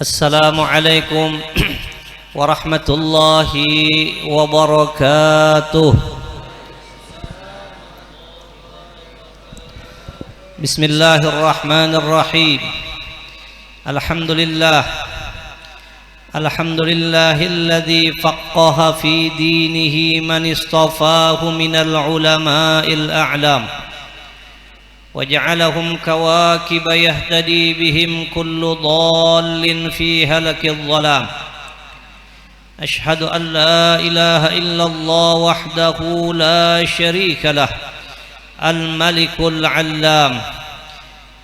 Assalamualaikum warahmatullahi wabarakatuh. Bismillahirrahmanirrahim. Alhamdulillahilladzi faqqaha fi dinihi man istafahu minal ulama'il a'lam وجعلهم كواكب يهتدي بهم كل ضال في هلك الظلام أشهد أن لا إله إلا الله وحده لا شريك له الملك العلام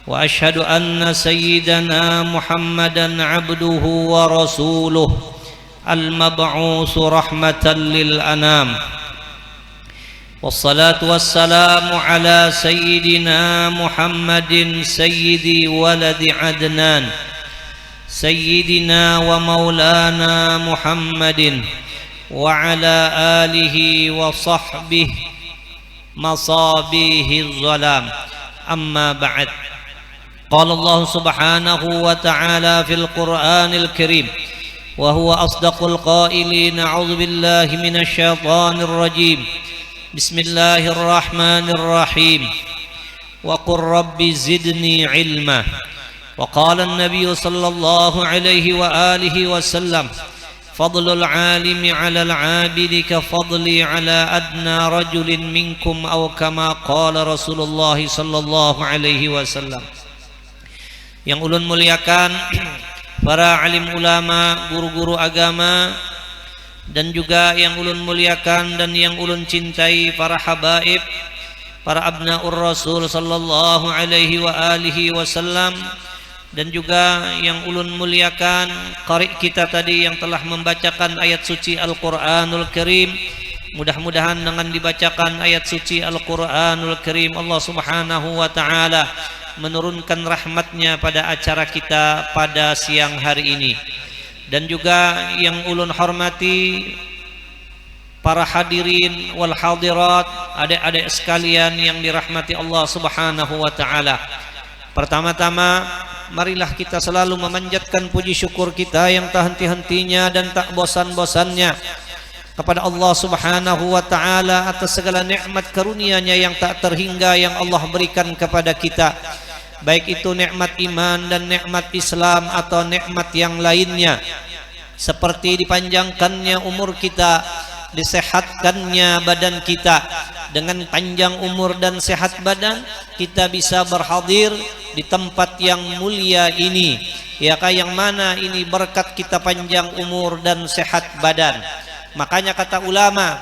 وأشهد أن سيدنا محمدا عبده ورسوله المبعوث رحمة للأنام والصلاة والسلام على سيدنا محمد سيد ولد عدنان سيدنا ومولانا محمد وعلى آله وصحبه مصابيح الظلام أما بعد قال الله سبحانه وتعالى في القرآن الكريم وهو أصدق القائلين أعوذ بالله من الشيطان الرجيم بسم الله الرحمن الرحيم وقل رب زدني علما وقال النبي صلى الله عليه وآله وسلم فضل العالم على العابد كفضلي على أدنى رجل منكم أو كما قال رسول الله صلى الله عليه وسلم. Yang ulun muliakan para alim ulama, guru-guru agama, dan juga yang ulun muliakan dan yang ulun cintai para habaib, para abnaur rasul sallallahu alaihi wa alihi wasallam, dan juga yang ulun muliakan qari kita tadi yang telah membacakan ayat suci Al-Qur'anul Karim. Mudah-mudahan dengan dibacakan ayat suci Al-Qur'anul Karim Allah Subhanahu wa taala menurunkan rahmatnya pada acara kita pada siang hari ini. Dan juga yang ulun hormati para hadirin wal hadirat, adik-adik sekalian yang dirahmati Allah Subhanahu wa taala. Pertama-tama marilah kita selalu memanjatkan puji syukur kita yang tak henti-hentinya dan tak bosan-bosannya kepada Allah Subhanahu wa taala atas segala nikmat karunia-Nya yang tak terhingga yang Allah berikan kepada kita, baik itu nikmat iman dan nikmat Islam atau nikmat yang lainnya, seperti dipanjangkannya umur kita, disehatkannya badan kita. Dengan panjang umur dan sehat badan, kita bisa berhadir di tempat yang mulia ini, ya kah, yang mana ini berkat kita panjang umur dan sehat badan. Makanya kata ulama,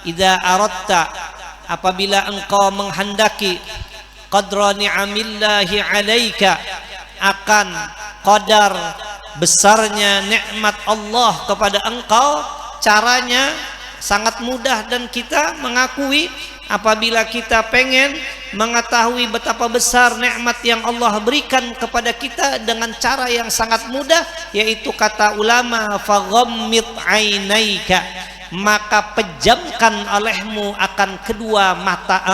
idza aratta, apabila engkau menghendaki qadra ni'amillahi alaika, akan qadar besarnya nikmat Allah kepada engkau, caranya sangat mudah dan kita mengakui. Apabila kita pengen mengetahui betapa besar nikmat yang Allah berikan kepada kita dengan cara yang sangat mudah, yaitu kata ulama faghammid ainaika, maka pejamkan olehmu akan kedua mata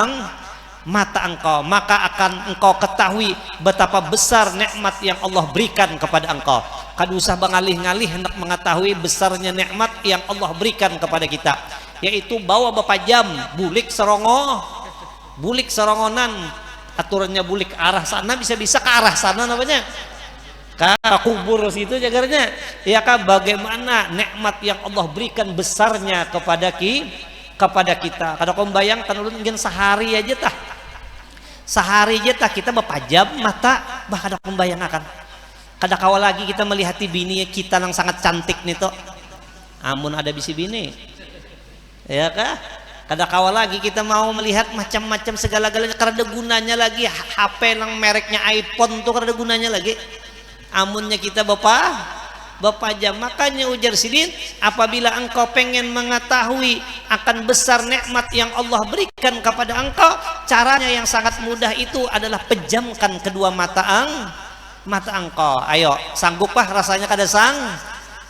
engkau, maka akan engkau ketahui betapa besar nikmat yang Allah berikan kepada engkau. Kada usah bangalih-ngalih hendak mengetahui besarnya nikmat yang Allah berikan kepada kita, yaitu bawa bapajam bulik serongonan, aturannya bulik arah sana, bisa-bisa ke arah sana namanya, ke kubur situ jagarnya, ya kan, bagaimana nikmat yang Allah berikan besarnya kepada kita. Kada kau bayangkan ulun ingin sehari aja kita bapajam mata, bah kada kau bayangkan. Kada kawa lagi kita melihati bini kita yang sangat cantik nih toh, amun ada bisi bini, ya kah? Kada kawa lagi kita mau melihat macam-macam segala-galanya, kada gunanya lagi HP yang mereknya iPhone tuh, kada gunanya lagi amunnya kita bapajam. Makanya ujar sidin, apabila engkau pengen mengetahui akan besar nikmat yang Allah berikan kepada engkau, caranya yang sangat mudah itu adalah pejamkan kedua mata engkau. Ayo, sanggupkah rasanya kada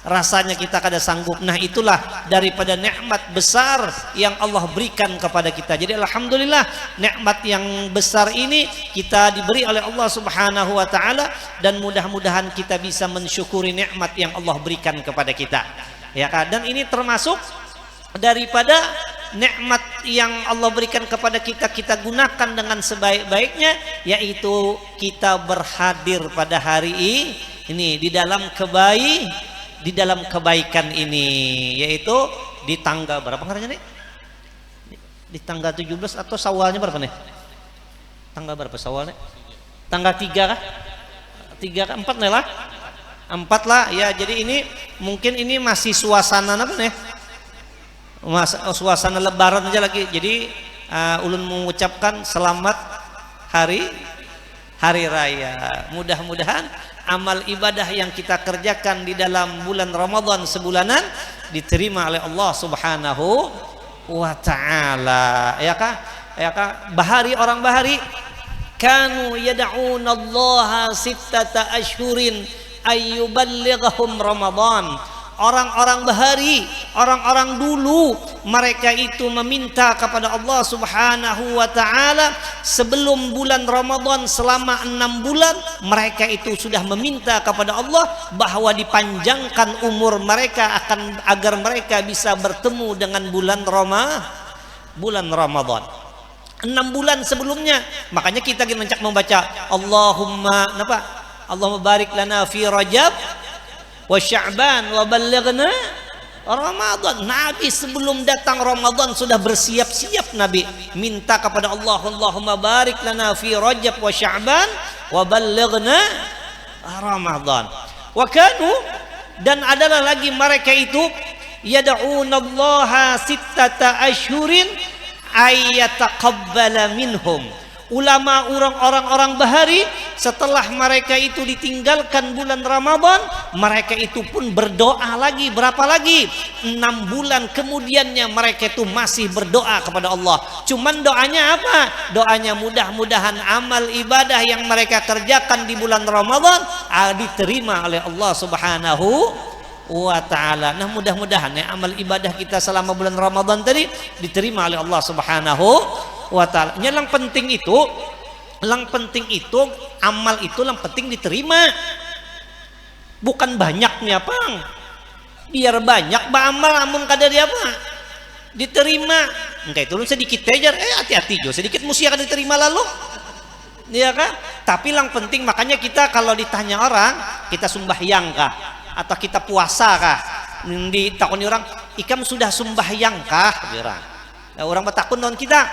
rasanya kita kada sanggup. Nah itulah daripada nikmat besar yang Allah berikan kepada kita. Jadi alhamdulillah nikmat yang besar ini kita diberi oleh Allah Subhanahu wa taala, dan mudah-mudahan kita bisa mensyukuri nikmat yang Allah berikan kepada kita. Ya kan? Dan ini termasuk daripada nikmat yang Allah berikan kepada kita, kita gunakan dengan sebaik-baiknya, yaitu kita berhadir pada hari ini di dalam kebaikan ini, yaitu di tanggal berapa ngaranya nih? Di tanggal 17 atau Syawalnya berapa nih? Tanggal berapa Syawalnya? Tanggal 3 kah? 3 kah? 4 nih lah. 4 lah ya. Jadi ini mungkin ini masih suasana apa nih? Suasana lebaran aja lagi. Jadi ulun mengucapkan selamat hari raya. Mudah-mudahan amal ibadah yang kita kerjakan di dalam bulan Ramadan sebulanan diterima oleh Allah Subhanahu wa taala. Ya kah? Bahari, orang bahari kanu yad'unallaha sittata ashhurin ayyuballighahum Ramadan. Orang-orang bahari, orang-orang dulu, mereka itu meminta kepada Allah Subhanahu wa taala sebelum bulan Ramadan selama 6 bulan. Mereka itu sudah meminta kepada Allah bahwa dipanjangkan umur mereka agar mereka bisa bertemu dengan bulan Ramadan. 6 bulan sebelumnya. Makanya kita membaca Allahumma barik lana fi Rajab wa Sya'ban wa ballighna Ramadan. Nabi sebelum datang Ramadan sudah bersiap-siap, Nabi minta kepada Allah, Allahumma barik lana fi Rajab wa Sya'ban wa ballighna Ramadan. Wa kanu, dan adalah lagi mereka itu yad'unallaha sittata ashhurin ayyataqabbala minhum. Ulama orang-orang bahari setelah mereka itu ditinggalkan bulan Ramadan, mereka itu pun berdoa lagi. Berapa lagi? 6 bulan kemudiannya mereka itu masih berdoa kepada Allah. Cuman doanya apa? Doanya mudah-mudahan amal ibadah yang mereka kerjakan di bulan Ramadan diterima oleh Allah Subhanahu wa ta'ala. Nah mudah-mudahan ya amal ibadah kita selama bulan Ramadan tadi diterima oleh Allah Subhanahu wa ta'ala. Yang penting itu amal itu yang penting diterima, bukan banyaknya pang. Biar banyak amal amun kadari apa diterima enggak itu sedikit aja, hati-hati jo sedikit mesti akan diterima lalu, ya kan? Tapi yang penting, makanya kita kalau ditanya orang kita sembahyang kah atau kita puasa kah, ditakuni orang ikam sudah sembahyang kah, orang bertakun non kita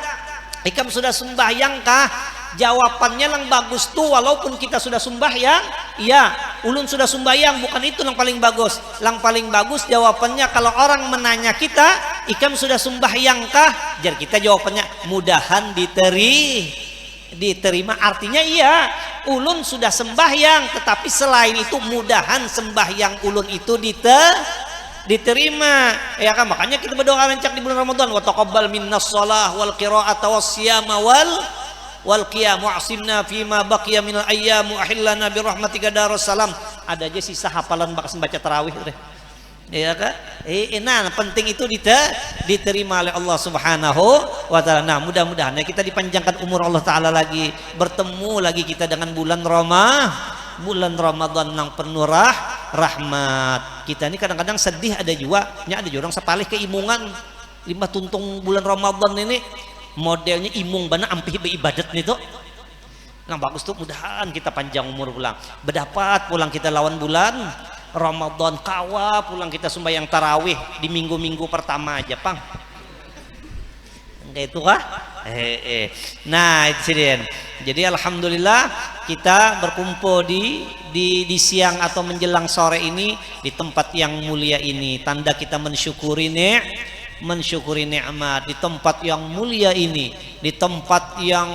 ikam sudah sembahyangkah? Jawabannya yang bagus tuh, walaupun kita sudah sembahyang, iya ulun sudah sembahyang, bukan itu yang paling bagus. Yang paling bagus jawabannya kalau orang menanya kita ikam sudah sembahyangkah, jadi kita jawabannya mudahan diterima. Artinya iya ulun sudah sembahyang, tetapi selain itu mudahan sembahyang ulun itu diterima, ya kan? Makanya kita berdoa rancak di bulan Ramadan, wa taqabbal minnas shalah wal qira'ata was siyama wal qiyam wa'simna fima baqiya minal ayyam wa ahillana bi rahmatika darussalam. Ada aja sisa hafalan bakas baca tarawih deh, ya kan? Nah penting itu diterima oleh Allah Subhanahu wa ta'ala. Nah mudah-mudahan ya kita dipanjangkan umur Allah ta'ala lagi, bertemu lagi kita dengan bulan Ramadan yang penuh rahmat. Kita ini kadang-kadang sedih, ada juga orang sepalih keimungan 5 tuntung bulan Ramadan ini modelnya imung bana ampih beribadat nih tuh. Nah bagus tuh, mudahan kita panjang umur pulang, berdapat pulang kita lawan bulan Ramadan, kawa pulang kita sembahyang tarawih di minggu-minggu pertama aja pang. Kayak itu kah? Nah itu sih. Jadi alhamdulillah kita berkumpul di siang atau menjelang sore ini di tempat yang mulia ini, tanda kita mensyukuri nikmat di tempat yang mulia ini, di tempat yang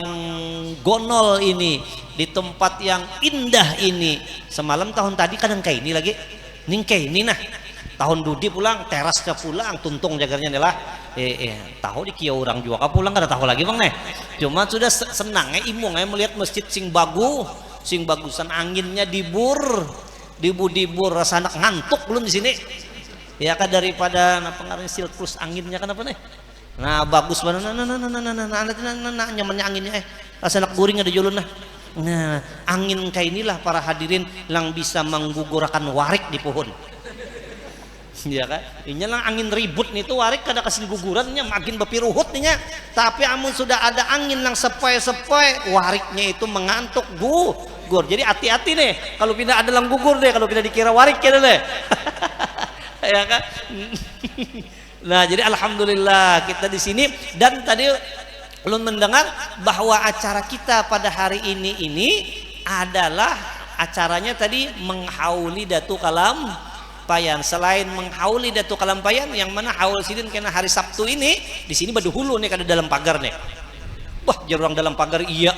gonol ini, di tempat yang indah ini. Semalam tahun tadi kadang kayak ini lagi ningkai ini nah tahun dudi pulang teras ke pulang tuntung jagarnya nih lah tahu di kia orang juga pulang kada tahu lagi bang nih, cuma sudah senangnya imung melihat masjid sing bagusan, anginnya dibur dibur rasa anak ngantuk belum di sini. Ya kan daripada pengaruh silklus anginnya kan apa nih? Nah bagus banget, nah nyamannya anginnya rasa anak guring ada julun nah. Nah angin kayak inilah para hadirin yang bisa menggugurkan warik di pohon. Ya kan, ini lah angin ribut nih tuh warik kada kasih gugurannya makin bepiruhut nih. Tapi amun sudah ada angin yang sepoi-sepoi, wariknya itu mengantuk gugur. Jadi hati-hati nih kalau pindah ada lang gugur deh, kalau pindah dikira warik ya deh. Ya kan. Nah jadi alhamdulillah kita di sini. Dan tadi belum mendengar bahwa acara kita pada hari ini adalah acaranya tadi menghauli Datu Kalampayan. Selain menghauli Datu Kalampayan, yang mana haul sidin karena hari Sabtu ini di sini baduhulu nih kada dalam pagar nih. Wah jarang dalam pagar iya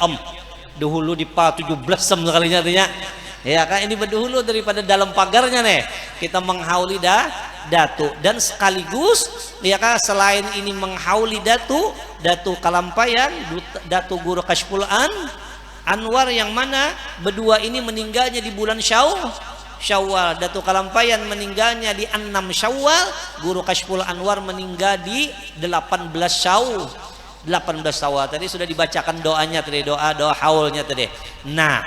duhulu di pa 17 sekalinya artinya. Ya kan ini baduhulu daripada dalam pagarnya nih. Kita menghauli Datu dan sekaligus ya kan selain ini menghauli Datu Kalampayan, Datu Guru Kashful Anwar yang mana berdua ini meninggalnya di bulan Syawal. Datu Kalampayan meninggalnya di 6 Syawal, Guru Kashful Anwar meninggal di 18 Syawal. Tadi sudah dibacakan doanya tadi, doa haulnya tadi. Nah,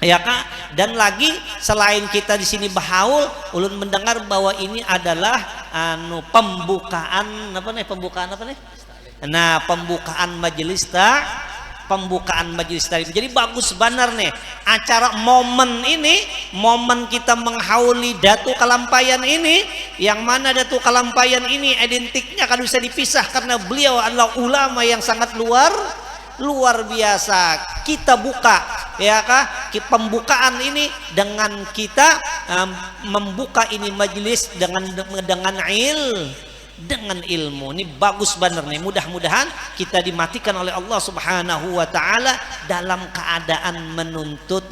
ya Kak, dan lagi selain kita di sini berhaul, ulun mendengar bahwa ini adalah pembukaan apa nih? Nah, pembukaan majelis taklim. Jadi bagus benar nih acara momen ini, momen kita menghauli Datu Kalampayan ini, yang mana Datu Kalampayan ini identiknya kan bisa dipisah karena beliau adalah ulama yang sangat luar biasa. Kita buka ya kah pembukaan ini dengan kita membuka ini majelis dengan ilmu. Ini bagus benar nih. Mudah-mudahan kita dimatikan oleh Allah Subhanahu wa taala dalam keadaan menuntut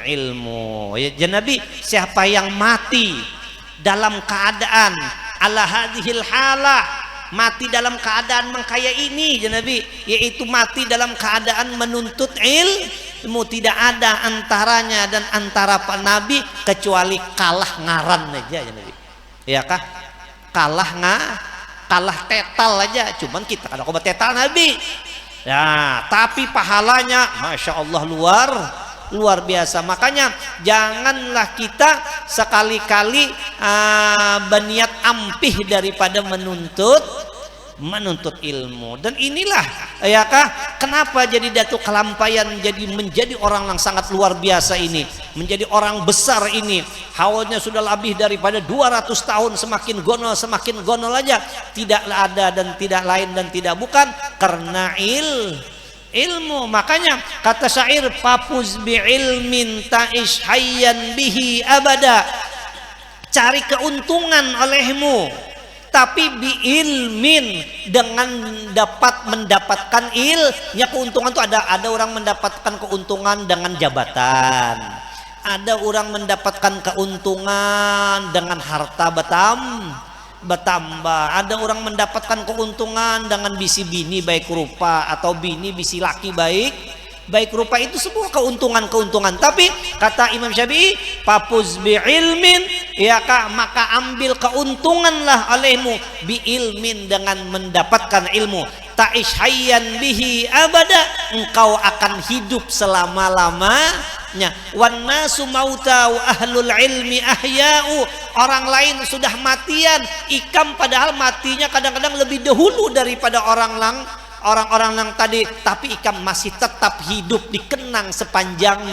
ilmu. Ya Nabi, siapa yang mati dalam keadaan ala hadhil halah, mati dalam keadaan mengkaya ini ya Nabi, yaitu mati dalam keadaan menuntut ilmu, tidak ada antaranya dan antara Pak Nabi kecuali kalah ngaran aja ya Nabi. Ya kah? Kalah tetal aja, cuman kita kada kobat tetal Nabi. Ya, tapi pahalanya Masya Allah luar biasa. Makanya janganlah kita sekali-kali berniat ampih daripada menuntut ilmu. Dan inilah ya kah kenapa jadi Datu Kalampayan menjadi orang yang sangat luar biasa ini, menjadi orang besar ini. Haulnya sudah lebih daripada 200 tahun, semakin gonol aja, tidak ada dan tidak lain dan tidak bukan karena ilmu. Makanya kata syair, papuz bi ilmin ta'ish hayyan bihi abada, cari keuntungan olehmu tapi bi ilmin, dengan mendapatkan ilnya. Keuntungan tuh ada orang mendapatkan keuntungan dengan jabatan, ada orang mendapatkan keuntungan dengan harta bertambah, ada orang mendapatkan keuntungan dengan bisi bini baik rupa atau bini bisi laki baik rupa. Itu semua keuntungan. Tapi kata Imam Syafi'i, papuz bi ilmin ya kak, maka ambil keuntunganlah olehmu bi ilmin, dengan mendapatkan ilmu. Ta'ish hayyan bihi abada, engkau akan hidup selama-lamanya. Wan nasu mauta wa ahlul ilmi ahya'u, orang lain sudah matian, ikam padahal matinya kadang-kadang lebih dahulu daripada orang-orang yang tadi, tapi ikam masih tetap hidup dikenang sepanjang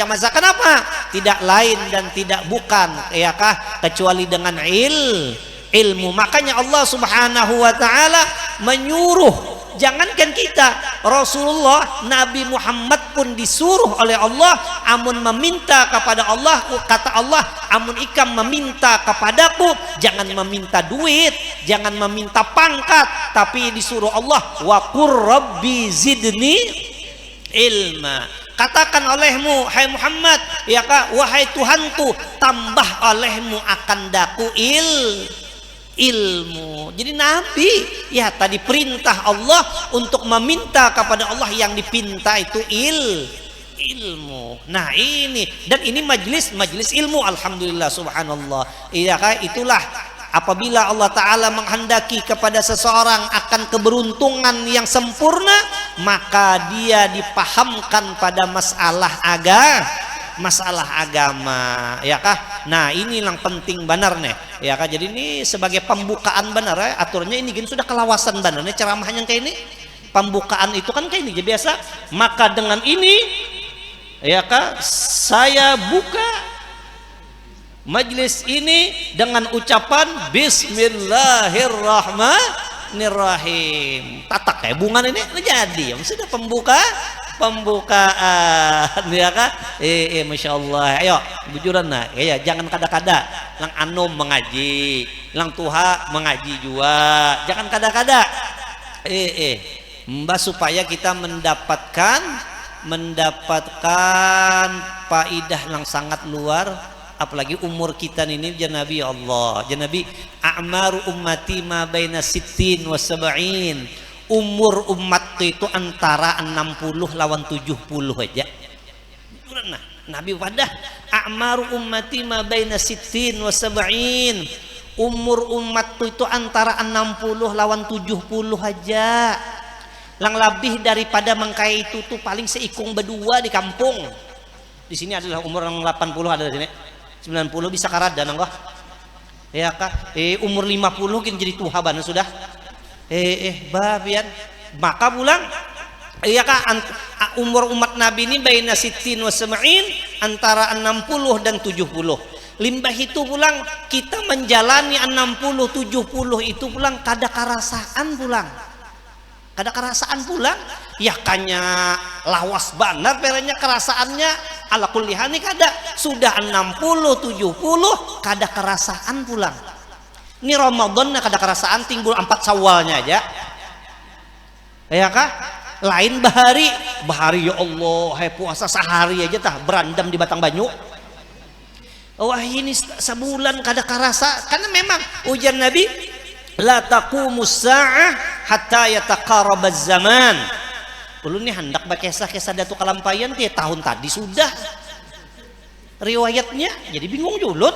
masa. Kenapa? Tidak lain dan tidak bukan ya kah kecuali dengan ilmu. Makanya Allah Subhanahu wa taala menyuruh, jangankan kita, Rasulullah Nabi Muhammad pun disuruh oleh Allah, amun meminta kepada Allah, kata Allah, amun ikam meminta kepadaku, jangan meminta duit, jangan meminta pangkat, tapi disuruh Allah, wa qur rabbi zidni ilma. Katakan olehmu, hai Muhammad, ya kak, wahai Tuhanku, tambah olehmu akan daku ilmu. Jadi Nabi ya tadi perintah Allah untuk meminta kepada Allah, yang dipinta itu ilmu. Nah ini, dan ini majelis ilmu, alhamdulillah, subhanallah. Iya kah? Itulah apabila Allah Ta'ala menghendaki kepada seseorang akan keberuntungan yang sempurna, maka dia dipahamkan pada masalah agama, ya kah? Nah ini yang penting benar nih, ya kah? Jadi ini sebagai pembukaan benar ya, aturnya ini gini sudah kelawasan benar nih ceramahnya kayak ini. Pembukaan itu kan kayak ini biasa. Maka dengan ini, ya kah, saya buka majlis ini dengan ucapan Bismillahirrahmanirrahim. Tatak kayak bunga ini jadi sudah pembukaan, ya kah? Masya Allah. Ayo bujuran nah, ya jangan kada-kada. Lang anom mengaji, lang tuha mengaji juga. Jangan kada-kada. Mbak, supaya kita mendapatkan faidah yang sangat luar, apalagi umur kita ini janabi Allah, janabi a'maru ummati ma baina sittin wa sab'in. Umur umat itu antara 60 lawan 70 aja. Nah, Nabi wadah a'maru ummati ma baina sittin wa sab'in. Umur umat itu antara 60 lawan 70 aja. Lang lebih daripada mengkai itu tuh paling seikung berdua di kampung. Di sini adalah umur yang 80 ada di sini. 90 bisa karada nanggo. Ya kah? Umur 50 kan jadi tuha bana sudah. Babian. Maka pulang iya kah, umur umat Nabi ini baina sittin wa sab'in, antara 60 dan 70. Limbah itu pulang kita menjalani 60 70 itu pulang kada karasaan pulang. Kada kerasaan pulang, ya kanya lawas banar perenya kerasaannya ala kullihani kada sudah 60 70 kada kerasaan pulang. Ini Ramadan kada kerasaan timbul 4 Syawalnya aja. Ya kah? Lain bahari ya Allah, puasa sehari aja tah berandam di Batang Banyu. Wah ini sebulan kada kerasa, karena memang ujar Nabi la taqumus sa'ah hatta yataqarabaz zaman. Ulun nih hendak bakesah-kesah datu kalampayan tiap tahun tadi sudah riwayatnya, jadi bingung julun.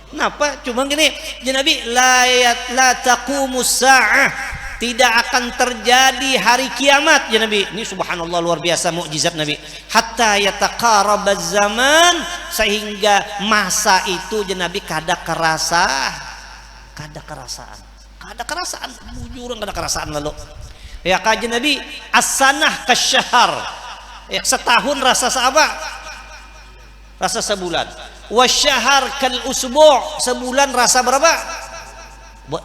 Kenapa? Cuma gini, Nabi la taqumus sa'ah, tidak akan terjadi hari kiamat ya Nabi. Ini subhanallah luar biasa mukjizat Nabi. Hatta yataqarabaz zaman, sehingga masa itu ya Nabi kada kerasaan bujuran kada kerasaan lalu ya kaji Nabi as-sanah kasyahar, ya setahun rasa apa rasa sebulan, wasyahar kal usbu', sebulan rasa berapa.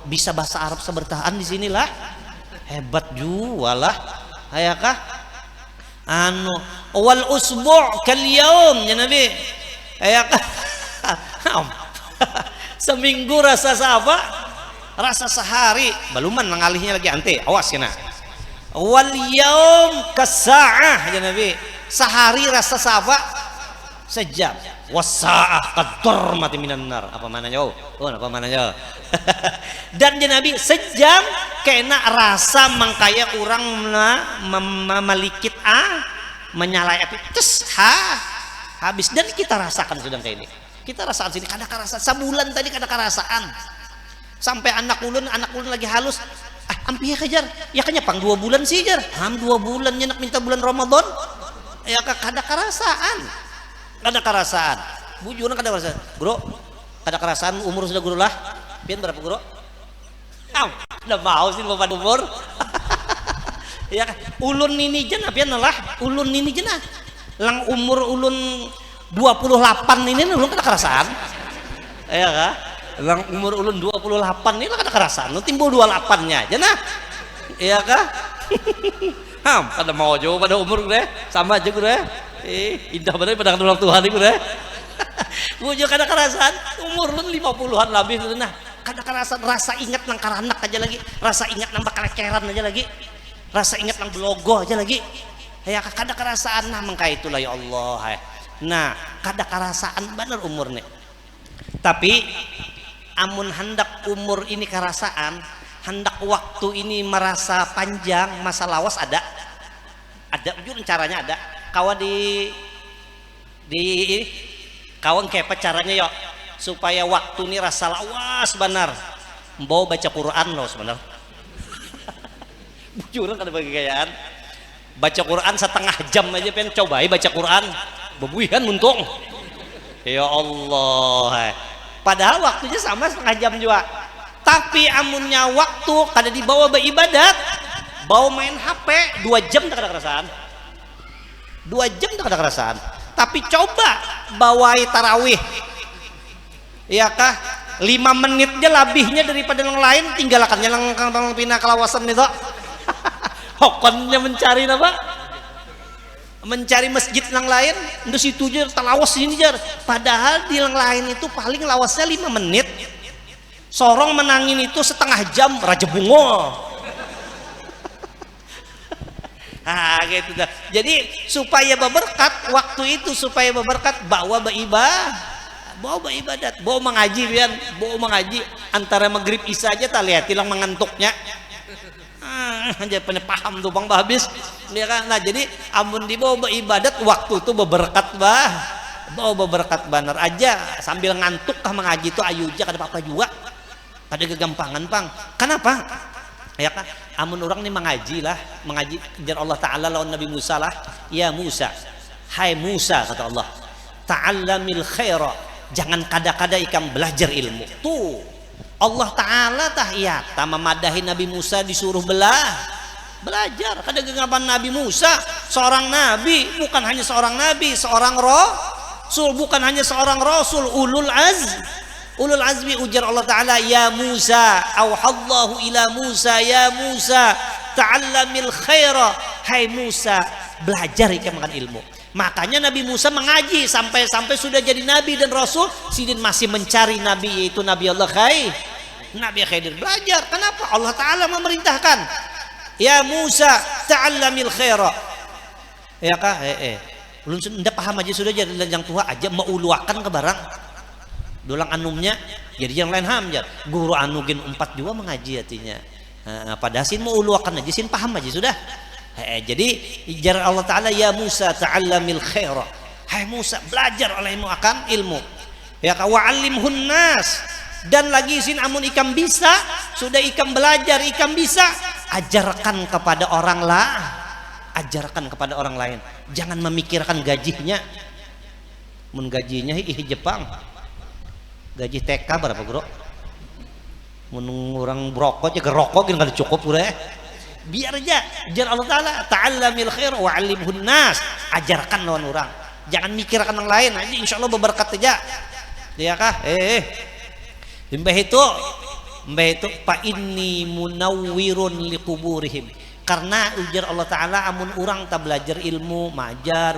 Bisa bahasa Arab sebertahan di sinilah hebat juga lah ya kah wal usbu' kal yaum ya Nabi ya kah seminggu rasa apa rasa sehari, baluman mengalihnya lagi ante, awas kena. Wal yaum kasa'ah ya Nabi, sehari rasa apa sejam. Wasa'ah qaddar mati minan nar. Apa mananya? Apa mananya? Dan ya Nabi sejam kena rasa mengkaya orang melikit menyalai api tes habis, dan kita rasakan sudah kayak ini. Kita rasakan sini kada kerasa, sebulan tadi kada kerasaan. Sampai anak ulun lagi halus, ampih kejar ya kanya pang 2 bulan sih jar 2 bulan nyenak minta bulan Ramadan ya kada kerasaan bujuran kada kerasaan. Bro kada kerasaan umur sudah guru lah pian berapa bro? Udah mau sih bapak umur ya ulun ini jenah pian lah ulun ini jenah lang umur ulun 28 ini ulun kada kerasaan ya kah. Lang umur ulun 28 ini lah kada kerasaan, lu timbul 28-nya aja nah. Iya kah? Pada mau jauh pada umur gue sama aja gue. Indah bener pada orang Tuhan gue. Bujo kada kerasaan, umur ulun 50-an lebih tuh nah. Kada kerasaan, rasa ingat nang karanak aja lagi, rasa ingat nang bakalekeran aja lagi, rasa ingat nang belogo aja lagi. Ya kada kerasaan nah mengka itulah ya Allah. Nah, kada kerasaan bener umur nih. Tapi amun hendak umur ini kerasaan, hendak waktu ini merasa panjang, masa lawas ada ujung caranya ada. Kawa di di kawan kepa caranya yuk supaya waktu ini rasa lawas benar bawa baca Quran loh sebenarnya bujuran kada bagi gayaan baca Quran setengah jam aja pengen cobain baca Quran bebuihan muntung ya Allah padahal waktunya sama setengah jam juga tapi amunnya waktu kada dibawa beribadat bawa main HP 2 jam tak ada kerasaan 2 jam tak ada kerasaan tapi coba bawai tarawih ya kah 5 menitnya lebihnya daripada yang lain tinggalkannya lang pina kelawasan itu hokonnya mencari apa mencari masjid yang lain untuk situ aja talawas ini jar padahal di yang lain itu paling lawasnya 5 menit sorong menangin itu setengah jam raja bungo gitu dah. Jadi supaya berberkat waktu itu supaya berberkat bawa beribadat bawa mengaji pian bawa mengaji antara maghrib isya aja tak lihat hilang mengantuknya aja pada paham tuh bang habis ya kan nah jadi amun dibawa beribadat waktu itu berberkat bawa berberkat benar aja sambil ngantuk kah mengaji itu ayu aja kada apa-apa juga ada kegampangan pang kenapa ya kan amun orang nih mengaji jar Allah Ta'ala lawan Nabi Musa lah ya Musa hai Musa kata Allah ta'allamil khaira jangan kada-kada ikam belajar ilmu tuh Allah Ta'ala memadahi Nabi Musa disuruh belajar kada gengapan Nabi Musa seorang nabi bukan hanya seorang nabi seorang rasul bukan hanya seorang rasul ulul azmi ujar Allah Ta'ala ya Musa auhallahu ila Musa ya Musa ta'allamil khaira hai Musa belajar ikam makan ilmu makanya Nabi Musa mengaji sampai sudah jadi nabi dan rasul sidin masih mencari nabi yaitu Nabi Allah Nabi Khidir belajar kenapa Allah Ta'ala memerintahkan ya Musa ta'allamil khaira ya kah ulun sudah paham aja sudah jadi yang tua aja meuluakan ke barang dolang anumnya jadi yang lain hamjar guru anugin 4 juga mengaji artinya padahal sin mau uluakan aja sin paham aja sudah jadi jar Allah Ta'ala ya Musa ta'allamil khaira hai Musa belajar olehmu akan ilmu ya wa'allimhun nas dan lagi sin amun ikam bisa sudah ikam belajar ikam bisa ajarkan kepada orang lain jangan memikirkan gajinya mun gajinya Jepang gaji TK berapa bro orang berokok aja gerokok gak cukup udah biar aja jar Allah Ta'ala ta'allamil khair wa'allimhun nas ajarkan lawan orang jangan mikirkan yang lain aja insya Allah berberkat aja ya kah mbah itu fa inni munawwirun liquburihim karena ujar Allah Ta'ala amun orang tak belajar ilmu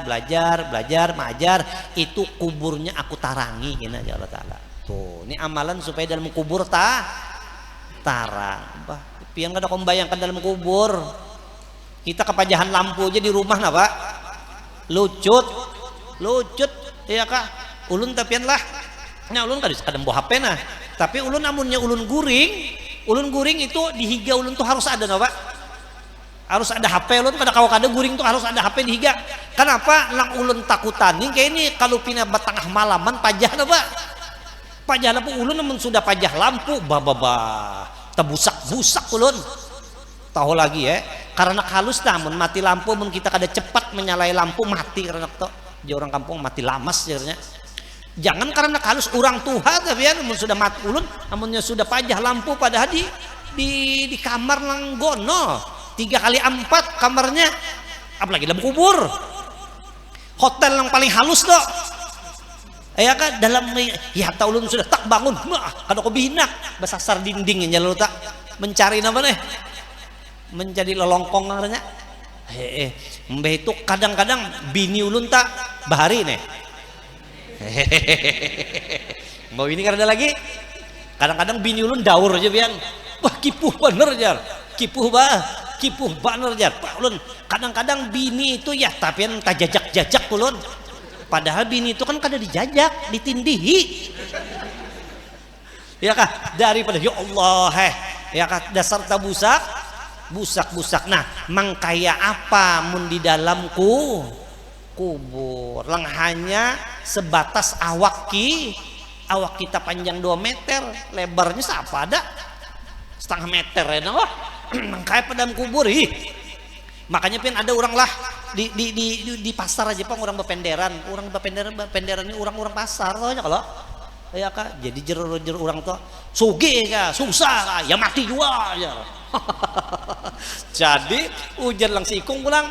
belajar itu kuburnya aku tarangi gini aja Allah Ta'ala tuh ini amalan supaya dalam kubur tarang pian kada kau bayangkan dalam kubur kita kepajahan lampu aja di rumah nah pak lucut ya kak ulun tapian lah nah ulun kadang bawa HP nah tapi ulun amunnya ulun guring itu di higa ulun tuh harus ada nah pak harus ada HP ulun kada kada guring tuh harus ada HP di higa kenapa lang ulun takutan nih kayak ini kalau pindah tengah malaman pajah nah pak pajah lampu ulun namun sudah pajah lampu tebusak ulun tahu lagi ya karena halus namun mati lampu mun kita kada cepat menyalai lampu mati karena to di orang kampung mati lamas sebenarnya jangan karena halus orang tua tapi ya namun sudah mati ulun namunnya sudah pajah lampu padahal di kamar langgono 3x4 kamarnya apalagi dalam kubur hotel yang paling halus tuh ya kan dalam ya taulun sudah tak bangun kada kau binak basasar dindingnya lalu tak mencari nama nih mencari lolongkong namanya mbah itu kadang-kadang bini ulun tak bahari nih mau ini kada lagi kadang-kadang bini ulun daur aja bian wah kipuh bener jar kipuh bener jar ulun kadang-kadang bini itu ya tapi yang tak jajak ulun padahal bini itu kan kada dijajak ditindihi ya kah daripada ya Allah ya kah dasar busak nah mangkaya apa mun di dalamku kubur lang hanya sebatas awak kita panjang 2 meter, lebarnya siapa ada setengah meter ya wah kayak pada kubur makanya pin ada orang lah di pasar aja Pang, orang bependeran ini orang pasar tau nya kalau ya kak jadi jer orang tuh sugih kah susah kah ya mati juga ya jadi ujar lang sikung pulang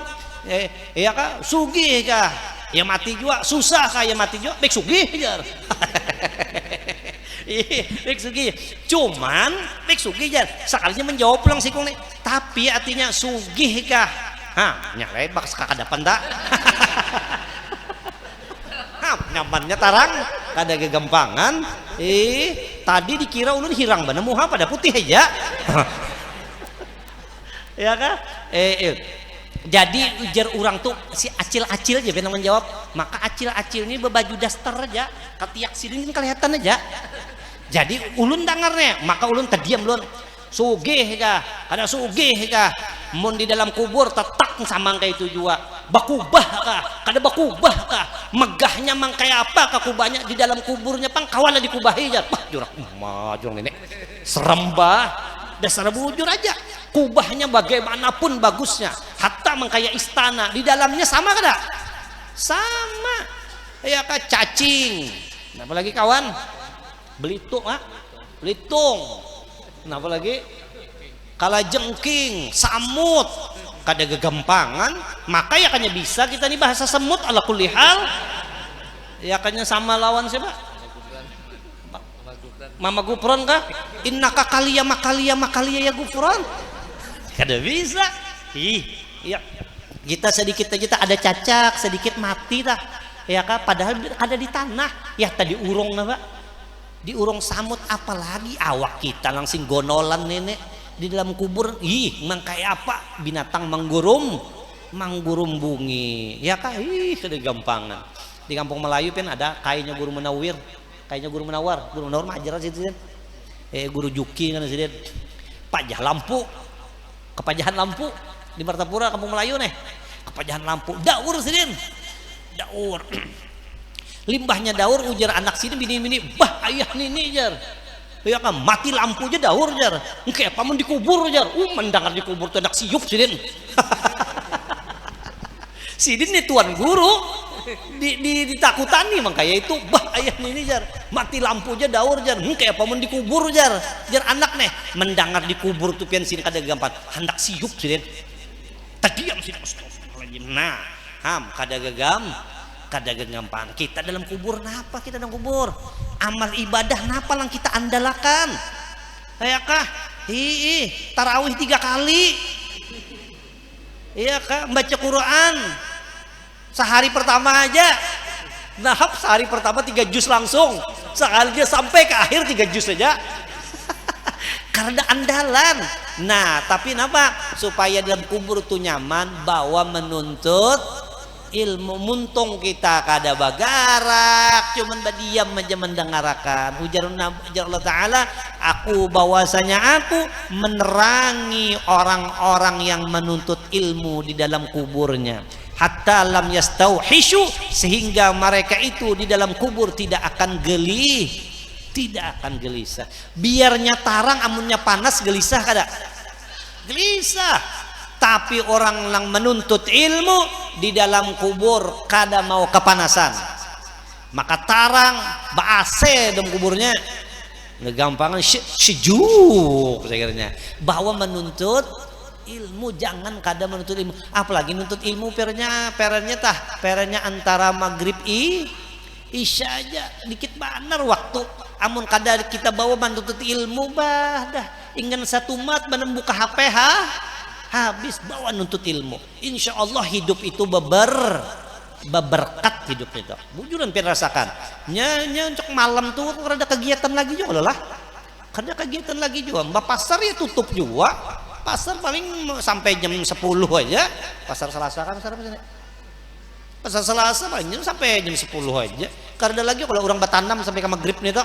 ya kak sugih kah ya mati juga susah kah ya mati juga baik sugih jar baik sugih cuman baik sugih jar sekalinya menjawab pulang sikung nih tapi artinya sugih kah nyalai bak sekadapan tak nyamannya tarang kada gegampangan tadi dikira ulun hirang bana muha pada putih aja ya kan jadi ujar orang tuh si acil-acil aja benang menjawab maka acil-acil ini berbaju daster aja ketiak silin kelihatan aja jadi ulun dengarnya maka ulun terdiam ulun sugih kah ada sugih kah mun di dalam kubur tetak sama kayak itu juga bakubah kah kada bakubah kah megahnya mang kayak apa kah kubahnya di dalam kuburnya Pang kawalah dikubahi aja bah jurak jurang nenek serem bah dasar bujur aja kubahnya bagaimanapun bagusnya hatta mang kayak istana di dalamnya sama kada sama ya kah cacing apalagi kawan belitung kenapa lagi kalajengking samut kada gegampangan maka ya kanya bisa kita nih bahasa semut ala kulli hal ya kanya sama lawan siapa Mama Gufron kah innaka kaliya makalia ya Gufron kada bisa ya kita sedikit aja ada cacak sedikit mati tah ya kah padahal ada di tanah ya tadi urung napa di urung samut apalagi awak kita langsung gonolan nenek di dalam kubur mang kayak apa binatang manggurum bungi ya kah sudah gampangan di kampung Melayu kan ada kayaknya guru menawar majar situ kan guru Juki kan sih pajah lampu kepajahan lampu di Martapura kampung Melayu nih kepajahan lampu daur sih daur limbahnya daur ujar anak sini bini bah ayah nini jar ya kan mati lampu aja daur jar kayak paman dikubur jar mendengar dikubur tuh anak siup sidin sidin nih tuan guru ditakutani makanya itu bah ayah nini jar mati lampu aja daur jar kayak paman dikubur jar anak nih mendengar dikubur tuh pian sini kada gampang hendak siup sidin terdiam sini nah kada gampang kita dalam kubur napa kita dalam kubur amal ibadah napa lang kita andalakan ya kah tarawih 3 kali iya kah baca Quran sehari pertama aja sehari pertama 3 juz langsung sekali dia sampai ke akhir 3 juz saja karena andalan nah tapi napa supaya dalam kubur tuh nyaman bawa menuntut ilmu muntung kita kada bagarak cuman badiam aja mendengarkan ujar Allah Ta'ala aku bahwasanya aku menerangi orang-orang yang menuntut ilmu di dalam kuburnya hatta lam yastauhishu sehingga mereka itu di dalam kubur tidak akan gelisah biarnya tarang amunnya panas gelisah kada gelisah tapi orang yang menuntut ilmu di dalam kubur kada mau kepanasan maka tarang ba-AC dalam kuburnya ngegampangan sejuk sekiranya bahwa menuntut ilmu jangan kada menuntut ilmu apalagi menuntut ilmu pernya antara maghrib isya aja dikit banar waktu amun kada kita bawa menuntut ilmu bah dah ingin satu mat menembuka HP habis bawa nuntut ilmu insya Allah hidup itu berberkat hidup itu bujuran pengen rasakan untuk malam tuh ada kegiatan lagi juga lah ada kegiatan lagi juga mbak pasar ya tutup juga pasar paling sampai jam 10 aja pasar Selasa kan pasar Selasa paling sampai jam 10 aja karena lagi kalau orang bertanam sampai ke maghrib nih toh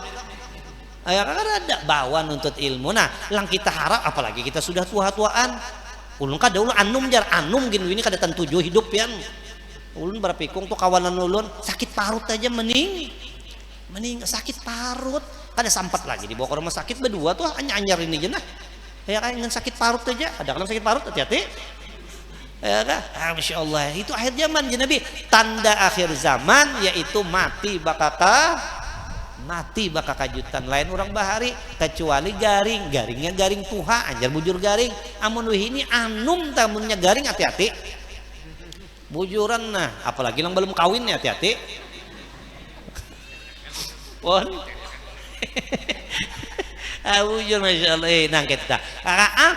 ya kan ada bawa nuntut ilmu nah lang kita harap apalagi kita sudah tua-tuaan ulun kada ulah anum jar anum gini ini kada tentu hidup pian Ulun berpikung tuh kawanan ulun sakit parut aja mending sakit parut kada sampat lagi dibawa ke rumah sakit berdua tuh anyar ini aja nah ya kan dengan sakit parut aja ada kan sakit parut hati-hati ya kan Masya Allah itu akhir zaman ya Nabi tanda akhir zaman yaitu mati bakal kajutan lain orang bahari kecuali garingnya garing puha anjar bujur garing amun wih ini anum tamunnya garing hati-hati bujuran nah apalagi yang belum kawin ya hati-hati pon bujur Masya Allah nah kita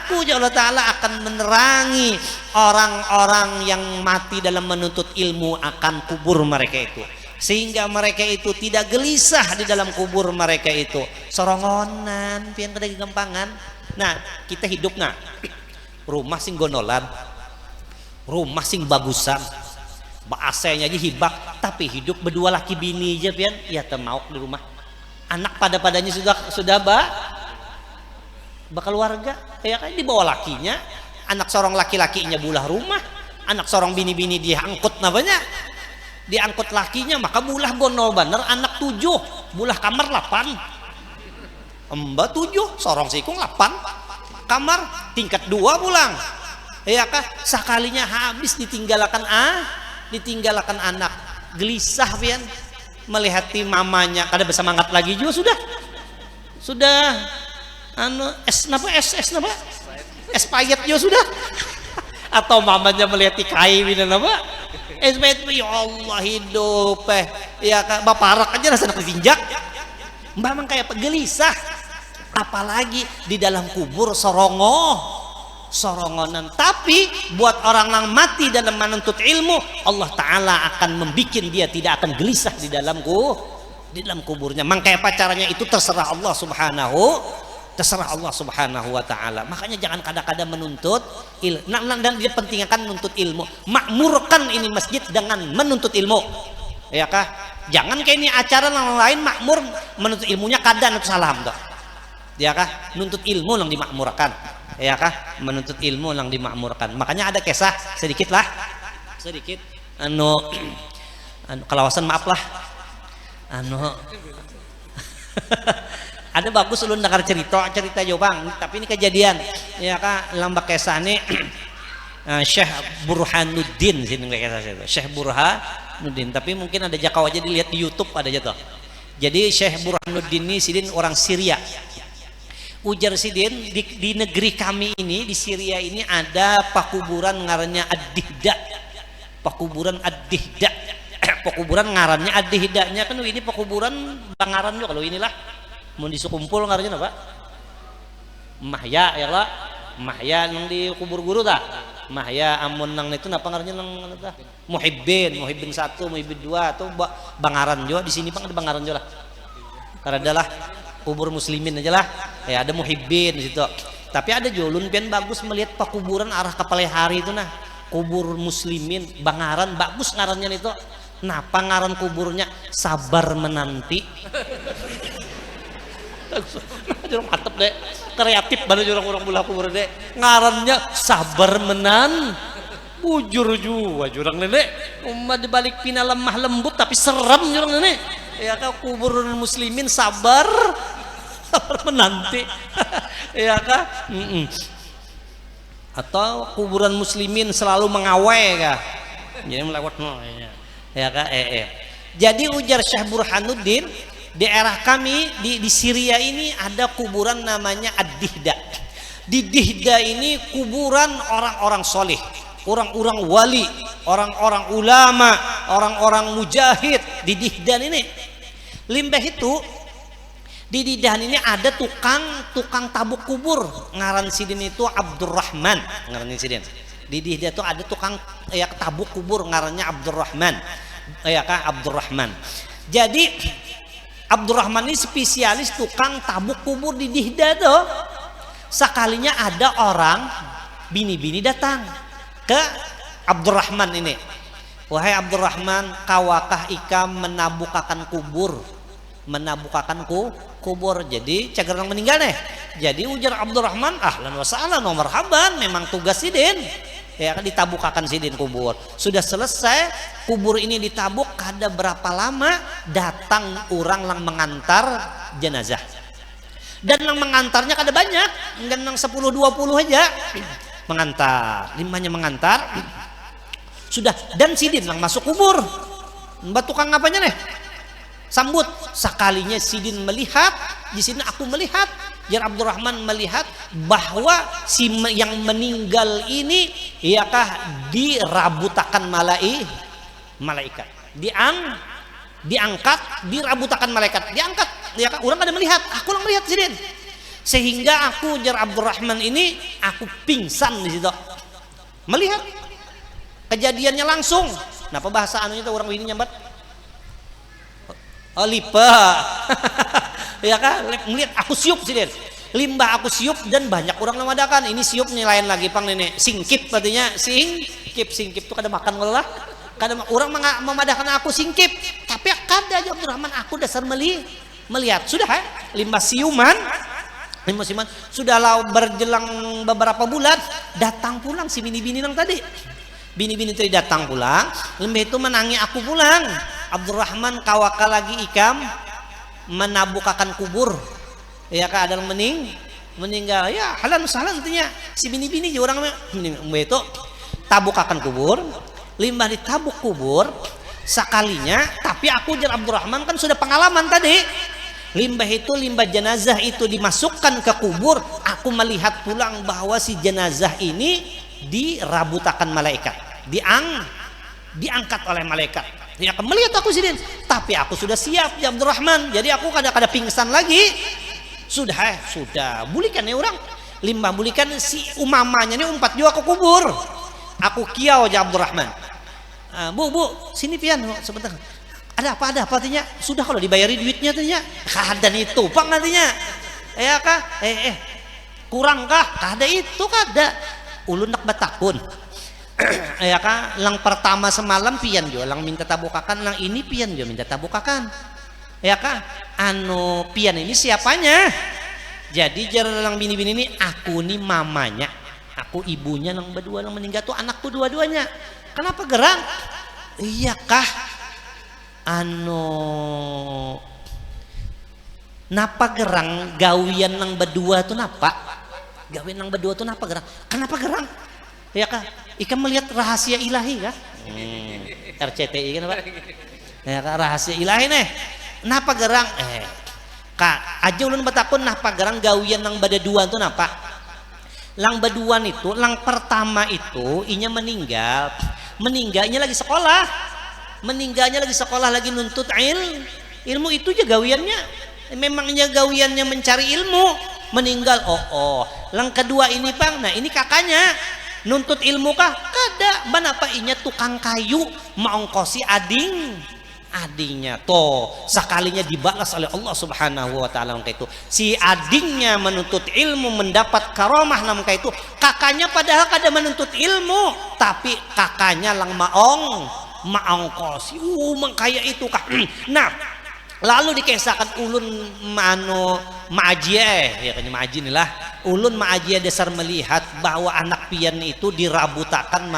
aku ya Allah Ta'ala akan menerangi orang-orang yang mati dalam menuntut ilmu akan kubur mereka itu sehingga mereka itu tidak gelisah di dalam kubur mereka itu sorongonan pian kada gampangan nah kita hidup nah rumah sing gondolan rumah sing bagusan AC-nya aja hibak tapi hidup berdua laki bini aja pian ya temauk di rumah anak padanya sudah keluarga ya kan dibawa lakinya anak seorang laki-lakinya bulah rumah anak seorang bini-bini dia angkut namanya diangkut lakinya maka bulah gondol bener anak 7 bulah kamar 8 emba 7 seorang sikung 8 kamar tingkat 2 pulang ya kah sekalinya habis ditinggalkan anak gelisah pian melihati mamanya kada bersemangat lagi juga sudah es payet juga sudah atau mamanya melihati kai bina apa es payet ya Allah hidup ya kah baparak aja rasa nak ditinjak mbak mang kayak gelisah apalagi di dalam kubur sorongonan tapi buat orang yang mati dalam menuntut ilmu Allah Ta'ala akan membuat dia tidak akan gelisah di dalam kuburnya makanya pacarannya itu terserah Allah Subhanahu wa Ta'ala makanya jangan kadang-kadang menuntut ilmu dan dia pentingkan menuntut ilmu makmurkan ini masjid dengan menuntut ilmu ya kah jangan kayak ini acara yang lain makmur menuntut ilmunya kadang itu salah ya kah menuntut ilmu yang dimakmurkan ya kah menuntut ilmu yang dimakmurkan makanya ada kisah sedikit kelawasan maaf lah ada bagus ulun dengar cerita Jobang tapi ini kejadian ya kah lambak kisah ini Syekh Burhanuddin sini Syekh Burhanuddin tapi mungkin ada jakau aja dilihat di YouTube ada aja tuh jadi Syekh Burhanuddin ini sidin orang Syria ujar sidin di negeri kami ini di Syria ini ada pakuburan ngarannya Ad-Dihda pakuburan ngarannya Ad-Dihdanya kan ini pakuburan bangaran juga kalau inilah mau disukumpul ngarannya apa Mahya ya lah Mahya yang di kubur guru tak Mahya amun nang itu apa ngarannya nang Muhibbin 1 Muhibbin 2 atau bangaran juga di sini pang ada bangaran juga lah karena adalah kubur muslimin aja lah ya ada Muhibbin di situ tapi ada julun pian bagus melihat pakuburan arah Kapalehari itu nah kubur muslimin bangaran bagus ngarannya itu nah pangaran kuburnya sabar menanti jurang mantep deh kreatif banget orang bulah kubur deh ngarannya sabar bujur juga jurang nenek umat dibalik pina lemah lembut tapi serem jurang nenek ya kah kubur muslimin sabar menanti ya kah atau kuburan muslimin selalu mengawai kah jadi melewat ya kah jadi ujar Syekh Burhanuddin daerah kami di Syria ini ada kuburan namanya Ad-Dihda di Dihda ini kuburan orang-orang soleh orang-orang wali orang-orang ulama orang-orang mujahid di Dihdan ini limbah itu di Dihdan ini ada tukang tabuk kubur ngaran sidin itu Abdurrahman ngaran sidin di Dihdan itu ada tukang ya tabuk kubur ngarannya Abdurrahman ya kah Abdurrahman jadi Abdurrahman ini spesialis tukang tabuk kubur di Dihdan tuh sekalinya ada orang bini-bini datang ke Abdurrahman ini wahai Abdurrahman kawakah ika menabukakan kubur jadi cagerang meninggal nih jadi ujar Abdurrahman ahlan wa sahlan wa marhaban memang tugas sidin ya kan ditabukakan sidin kubur. Sudah selesai kubur ini ditabuk, kada berapa lama datang orang yang mengantar jenazah. Dan yang mengantarnya kada banyak, enggak yang 10-20 aja mengantar, limanya mengantar. Sudah, dan sidin yang masuk kubur. Mbak tukang apanya nih? Sambut. Sekalinya sidin melihat, di sini aku melihat, Jar Abdurrahman melihat bahwa si yang meninggal ini iakah dirabutakan malaikat. Diangkat, dirabutakan malaikat. Diangkat, ya kan? Orang ada melihat, aku lang melihat sidin. Sehingga aku Jar Abdurrahman ini aku pingsan di situ. Melihat kejadiannya langsung. Napa bahasa anunya itu orang ini nyambat? Oh, lipa. Ya kan, melihat aku siup sidin. Limbah aku siup dan banyak orang memadakan. Ini siup lain lagi pang nenek. Singkip artinya singkip itu kada makan lah. Kada orang memadakan aku singkip. Tapi kada aja Abdurrahman aku dasar melihat. Sudah limbah siuman sudah berjelang beberapa bulan datang pulang si bini-bini nang tadi. Bini-bini tadi datang pulang, limbah itu menangi aku pulang. Abdurrahman kawaka lagi ikam menabukakan kubur. Ya kan ada meninggal. Ya halan salan artinya si bini-bini je orang limbah itu tabukakan kubur. Limbah ditabuk kubur sekalinya, tapi aku Jar Abdurrahman kan sudah pengalaman tadi. Limbah jenazah itu dimasukkan ke kubur, aku melihat pulang bahwa si jenazah ini dirabutakan malaikat, diangkat oleh malaikat. Ya, melihat aku sidin, tapi aku sudah siap ya Abdurrahman, jadi aku kada pingsan lagi. Sudah bulikan ya orang. Limbah bulikan si umamanya ini umpat juga ke kubur. Aku kiau ya Abdurrahman. Bu, sini pian sebentar. Ada apa artinya? Sudah kalau dibayari duitnya artinya. Kada itu pang artinya. Ya kah? Kurang kah? Kada itu kada. Ulun nak batakun. Ya kah? Lang pertama semalam pian jo, lang minta tabukakan, lang ini pian jo minta tabukakan. Ya kah? Pian ini siapanya? Jadi jarang bini-bini ini aku nih mamanya. Aku ibunya nang berdua nang meninggal tuh anakku dua-duanya. Kenapa gerang? Iya kah? Napa gerang gawian nang berdua tuh napa? Gawian nang berdua tuh napa gerang? Kenapa gerang? Ya kah? Ikan melihat rahasia ilahi kah? RCTI kan Pak? Ya kah rahasia ilahi nih. Napa gerang? Kak, aja ulun batakun napa gerang gawian nang berdua tuh napa? Lang beduan itu, lang pertama itu inya meninggalnya lagi sekolah. Meninggalnya lagi sekolah, lagi nuntut ilmu itu aja gawiannya. Memangnya gawiannya mencari ilmu. Meninggal, lang kedua ini pang, nah ini kakaknya nuntut ilmu kah? Kada, manapa inya tukang kayu maongkosi adingnya toh sekalinya dibalas oleh Allah Subhanahu wa taala itu. Si adingnya menuntut ilmu mendapat karamah namka itu, kakaknya padahal kada menuntut ilmu, tapi kakaknya lang maongkosi mangkaya itu kah. Nah lalu dikisahkan ulun maaji nih lah ulun maaji dasar melihat bahwa anak pian itu dirabutakan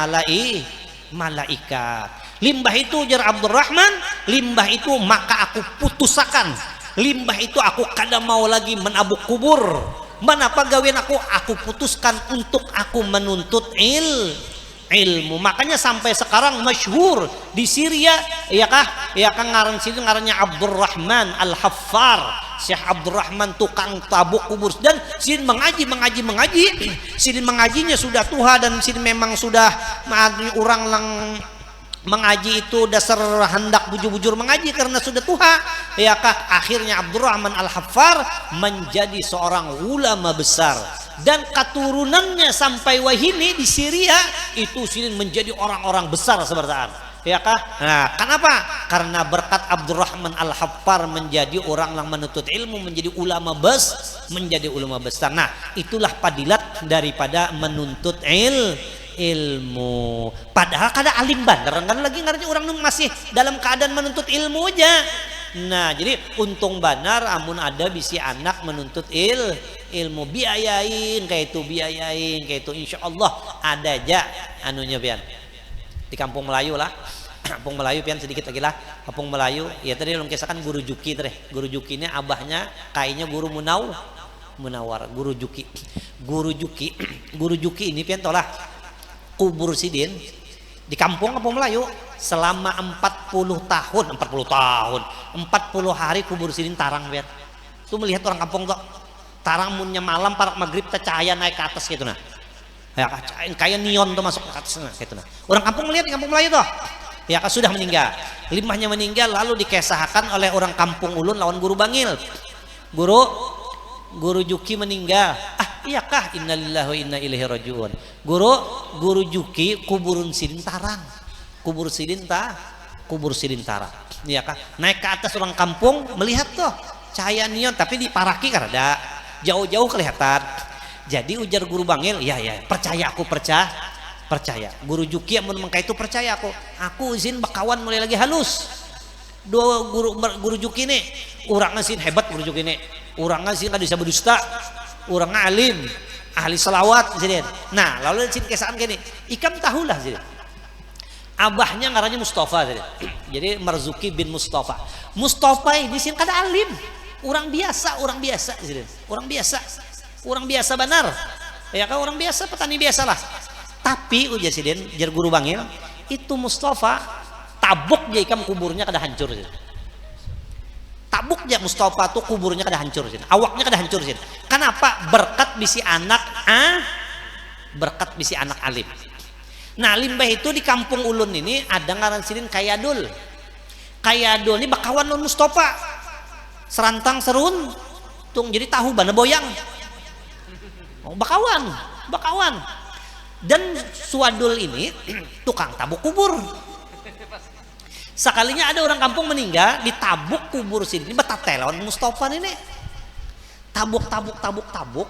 malaikat. Limbah itu Jar Abdurrahman, limbah itu maka aku putusakan, limbah itu aku kada mau lagi menabuk kubur. Manapa gawian aku putuskan untuk aku menuntut ilmu. Makanya sampai sekarang masyhur di Syria ya kah ngarannya Abdurrahman Al-Haffar. Syekh Abdurrahman tukang tabuk kubur dan sidin mengaji. Sidin mengajinya sudah tua dan sidin memang sudah orang lang mengaji itu dasar hendak bujur-bujur mengaji karena sudah tua ya kah. Akhirnya Abdurrahman Al-Haffar menjadi seorang ulama besar dan keturunannya sampai wahini di Syria itu sidin menjadi orang-orang besar sebertaan ya kah. Nah kenapa? Karena berkat Abdurrahman Al-Haffar menjadi orang yang menuntut ilmu, menjadi ulama besar. Nah itulah padilat daripada menuntut ilmu. Padahal kada alim bandar kan lagi ngarannya orang masih dalam keadaan menuntut ilmu aja. Nah jadi untung banar amun ada bisi anak menuntut ilmu, biayain kayak itu insya Allah ada aja anunya pian di kampung Melayu lah. Kampung Melayu pian sedikit lagi lah. Kampung Melayu ya tadi ulun kisahkan guru Juki teh. Guru Juki ini abahnya kayaknya guru Munawar, guru Juki. Guru Juki ini pian tolah kubur sidin di kampung Melayu selama 40 hari kubur sidin tarang pian. Tuh melihat orang kampung tuh tarang munnya malam parak maghrib teh cahaya naik ke atas gitu nah. Ya kayak neon tuh masuk ke atas nah gitu nah. Orang kampung melihat di kampung Melayu tuh. Ya sudah meninggal, limahnya meninggal lalu dikesahkan oleh orang kampung ulun lawan guru bangil. Guru Juki meninggal. Iyakah innalillahi wa inna ilaihi rajiun. Guru Juki kuburun sidin tarang. Kubur sidin tarang. Iyakah naik ke atas orang kampung melihat tuh cahaya neon tapi diparaki karena jauh-jauh kelihatan. Jadi ujar guru bangil, ya percaya guru Juki amun mengka itu percaya aku izin bakawan mulai lagi halus dua guru Juki nih urang ngasin hebat guru Juki nih urang ngasin kada bisa berdusta urang alim ahli selawat jadi nah lalu sin kesaan gini ikam tahulah jadi abahnya ngarannya Mustafa jadi Marzuki bin Mustafa ini sin kada alim orang biasa jadi orang biasa benar ya kan orang biasa petani biasa lah. Tapi ujar sidin jar guru bangil itu Mustafa tabuk dia ikam kuburnya kada hancur sih. Tabuk dia Mustafa tuh kuburnya kada hancur sih. Awaknya kada hancur sih. Kenapa? Berkat bisi anak alim. Nah limbah itu di kampung ulun ini ada ngaran sidin Kayadul ini bakawan non Mustafa serantang serun tung jadi tahu bana boyang bakawan dan Suadul ini tukang tabuk kubur. Sekalinya ada orang kampung meninggal ditabuk kubur sini betatelon Mustafa ini tabuk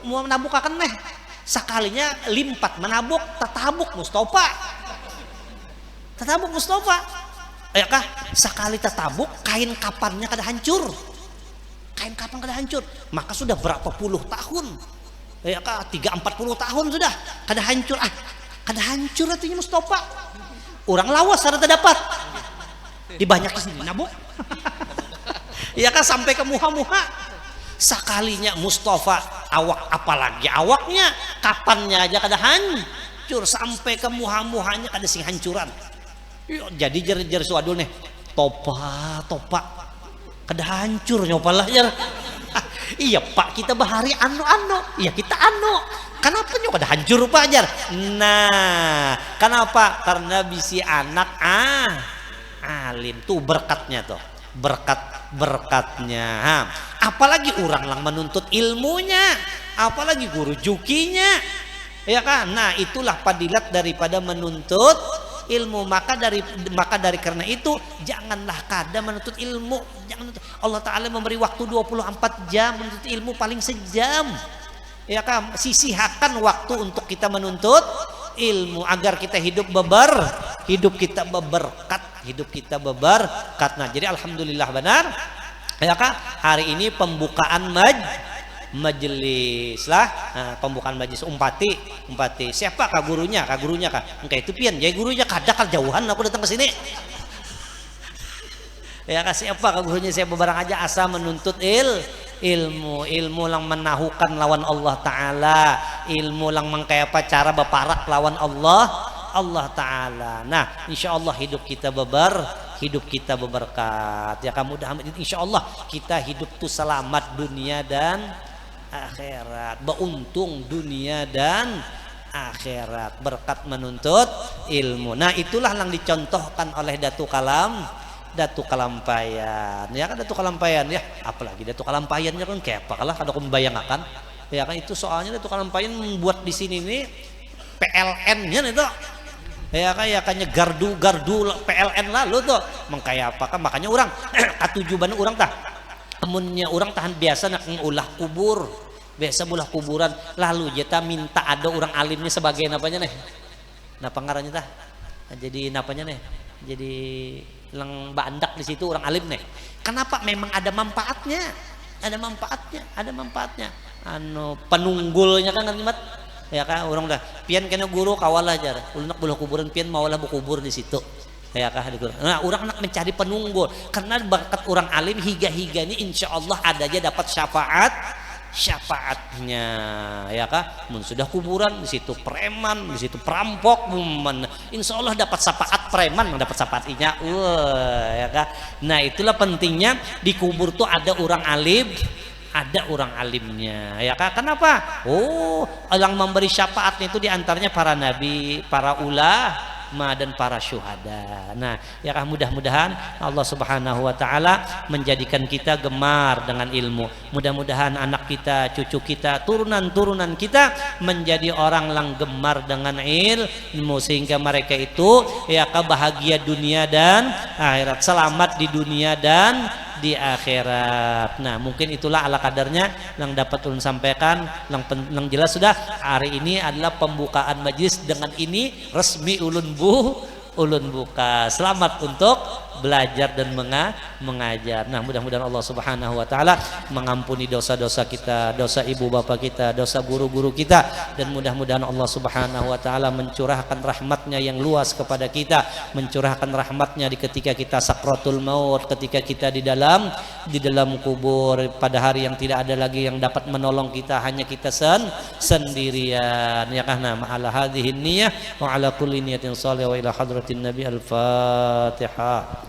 mau menabuk akan neh sekalinya limpat menabuk tatabuk Mustafa ya kah sekali tatabuk kain kapannya kada hancur maka sudah berapa puluh tahun ya kah 30-40 tahun sudah kada hancur artinya Mustafa orang lawas ada terdapat dibanyak kesini nabuk ya kan sampai ke muha-muha sekalinya Mustafa apalagi awaknya kapannya aja kada hancur sampai ke muha-muhanya kada sing hancuran jadi jar Suadul nih topa kada hancur nyopalah jar iya pak kita bahari anu iya kita kenapa nyo kada hancur pak jar nah kenapa karena bisi anak alim tuh berkatnya apalagi orang lang menuntut ilmunya apalagi guru Jukinya ya kan nah itulah padilat daripada menuntut ilmu maka dari karena itu janganlah kada menuntut ilmu Allah Ta'ala memberi waktu 24 jam menuntut ilmu paling sejam ya kan sisihkan waktu untuk kita menuntut ilmu agar kita hidup kita beberkat nah jadi alhamdulillah benar ya kan hari ini pembukaan majelis lah pembukaan majelis umpati siapa kah gurunya kah engkau itu pian jadi gurunya kada jauhan aku datang ke sini ya kah siapa kah gurunya saya bebarang aja asa menuntut ilmu lang menahukan lawan Allah Ta'ala ilmu lang mengkaya apa cara beparak lawan Allah Ta'ala nah insya Allah hidup kita beberkat ya kamu mudah insya Allah kita hidup tuh selamat dunia dan akhirat beruntung dunia dan akhirat berkat menuntut ilmu nah itulah yang dicontohkan oleh Datu Kalampayan ya kan Datu Kalampayan ya apalagi Datu Kalampayannya kan kayak apa kalah kalau aku membayangkan ya kan itu soalnya Datu Kalampayan membuat di sini nih PLN-nya itu ya kayaknya gardu PLN lalu tuh mengkaya apa kan makanya orang katujuban orang tah amunnya orang tahan biasa nak ulah kubur biasa bulah kuburan lalu jeta minta ada orang alimnya sebagai napanya nih napa ngarannya tah jadi napanya nih jadi lang bandak di situ orang alim nih. Kenapa? Memang ada manfaatnya, ada manfaatnya. Penunggulnya kan nanti mat, ya kan orang udah pian kena guru kawal aja, ulun nak kuburan pian maulah kubur di situ. Ya kah, nah orang nak mencari penunggul karena bakat orang alim higa-higa ini insya Allah ada aja dapat syafaatnya, ya kah. Mun sudah kuburan di situ preman, di situ perampok, insya Allah dapat syafaat preman, dapat syafaatnya, ya kah. Nah itulah pentingnya di kubur tuh ada orang alim, ada orang alimnya, ya kah. Kenapa? Yang memberi syafaatnya itu diantaranya para nabi, para ulama dan para syuhada. Nah, ya kah, mudah-mudahan Allah Subhanahu wa taala menjadikan kita gemar dengan ilmu. Mudah-mudahan anak kita, cucu kita, turunan-turunan kita menjadi orang yang gemar dengan ilmu sehingga mereka itu ya kah bahagia dunia dan akhirat, selamat di dunia dan di akhirat. Nah mungkin itulah ala kadarnya yang dapat ulun sampaikan. Yang jelas sudah hari ini adalah pembukaan majlis, dengan ini resmi ulun buka. Selamat untuk belajar dan mengajar. Nah mudah-mudahan Allah Subhanahu wa taala mengampuni dosa-dosa kita, dosa ibu bapak kita, dosa guru-guru kita, dan mudah-mudahan Allah Subhanahu wa taala mencurahkan rahmatnya yang luas kepada kita, mencurahkan rahmatnya di ketika kita sakratul maut, ketika kita di dalam kubur pada hari yang tidak ada lagi yang dapat menolong kita, hanya kita sendirian, ya karena ma'ala hadhihi niyyah wa ala kulli niyatin shalihah wa ila hadratin nabi al-fatihah.